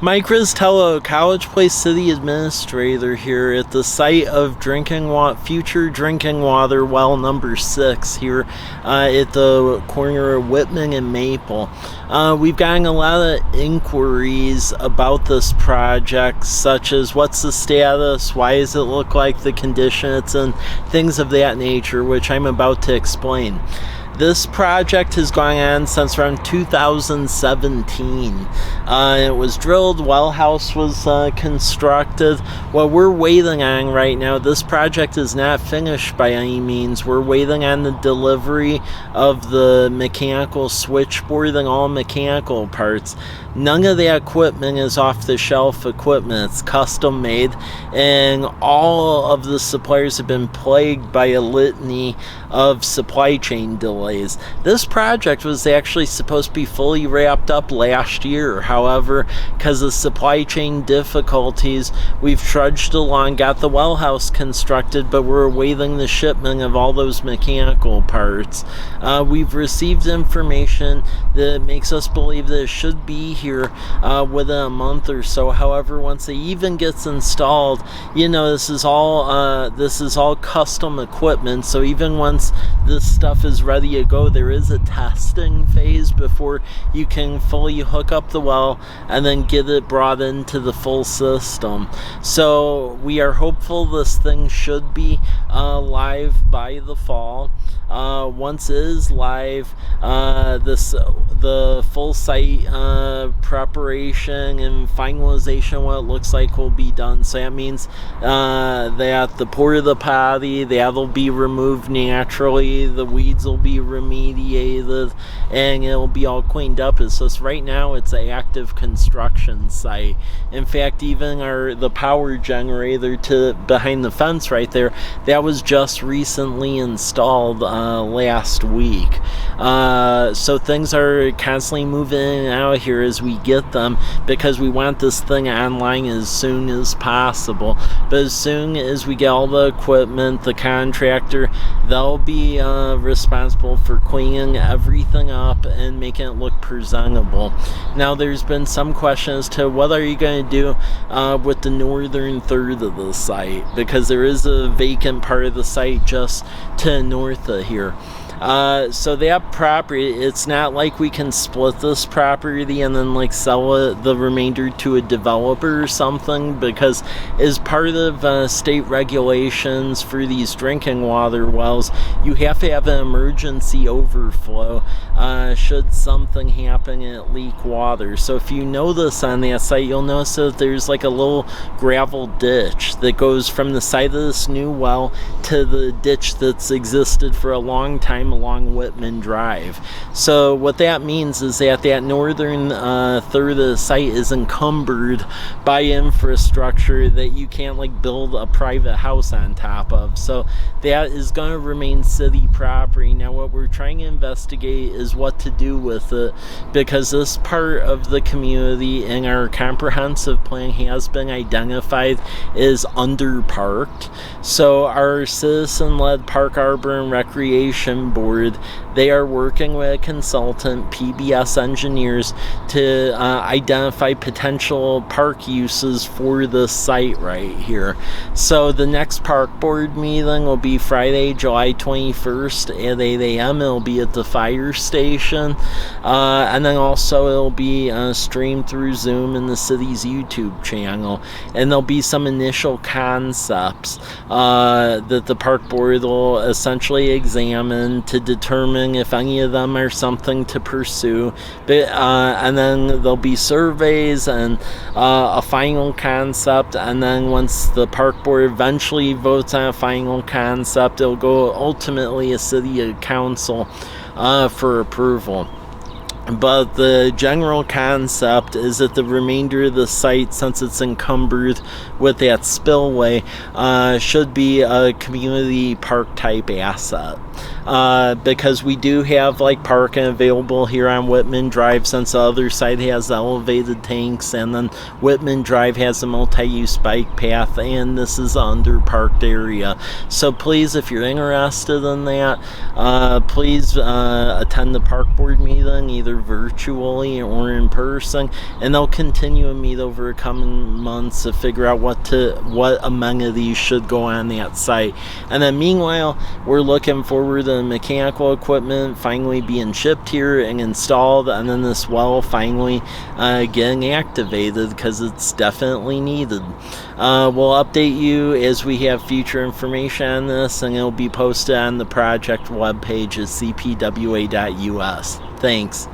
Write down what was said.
Mike Rizzitiello, College Place City Administrator here at the site of future drinking water well number 6 here at the corner of Whitman and Maple. We've gotten a lot of inquiries about this project, such as what's the status, why does it look like the condition it's in, things of that nature, which I'm about to explain. This project has gone on since around 2017. It was drilled, well house was constructed. What we're waiting on right now, this project is not finished by any means. We're waiting on the delivery of the mechanical switchboard and all mechanical parts. None of the equipment is off-the-shelf equipment. It's custom made, and all of the suppliers have been plagued by a litany of supply chain delays. This project was actually supposed to be fully wrapped up last year. However, because of supply chain difficulties, we've trudged along, got the well house constructed, but we're awaiting the shipment of all those mechanical parts. We've received information that makes us believe that it should be here within a month or so. However, once it even gets installed, you know, this is all custom equipment, so even once this stuff is ready to go, there is a testing phase before you can fully hook up the well and then get it brought into the full system. So we are hopeful this thing should be live by the fall. Once it is live, the full site preparation and finalization of what it looks like will be done. So that means that the porta potty, that'll be removed naturally, the weeds will be remediated, and it'll be all cleaned up. It's just right now it's an active construction site. In fact, even the power generator behind the fence right there, that was just recently installed last week. So things are constantly moving in and out here as we get them, because we want this thing online as soon as possible. But as soon as we get all the equipment, the contractor, they'll be responsible for cleaning everything up and making it look presentable. Now, there's been some question as to what are you going to do with the northern third of the site, because there is a vacant part of the site just to the north of here. So that property, it's not like we can split this property and then like sell the remainder to a developer or something, because as part of state regulations for these drinking water wells, you have to have an emergency overflow should something happen and it leak water. So if you notice on that site, you'll notice that there's like a little gravel ditch that goes from the side of this new well to the ditch that's existed for a long time along Whitman Drive. So what that means is that northern third of the site is encumbered by infrastructure that you can't like build a private house on top of. So that is going to remain city property. Now what we're trying to investigate is what to do with it, because this part of the community in our comprehensive plan has been identified as underparked. So our citizen-led Park Arbor and Recreation Board, they are working with a consultant, PBS Engineers, to identify potential park uses for this site right here. So the next park board meeting will be Friday, July 21st at 8 a.m. It'll be at the fire station, and then also it'll be streamed through Zoom in the city's YouTube channel, and there'll be some initial concepts that the park board will essentially examine to determine if any of them are something to pursue. But, and then there'll be surveys and a final concept, and then once the park board eventually votes on a final concept, it'll go ultimately a city council for approval. But the general concept is that the remainder of the site, since it's encumbered with that spillway, should be a community park type asset. Because we do have like parking available here on Whitman Drive, since the other side has elevated tanks, and then Whitman Drive has a multi-use bike path, and this is an underparked area. So please, if you're interested in that, please attend the park board meeting either whether virtually or in person, and they'll continue to meet over the coming months to figure out what amenities should go on that site. And then meanwhile, we're looking forward to the mechanical equipment finally being shipped here and installed, and then this well finally getting activated, because it's definitely needed. We'll update you as we have future information on this, and it'll be posted on the project webpage at cpwa.us. Thanks.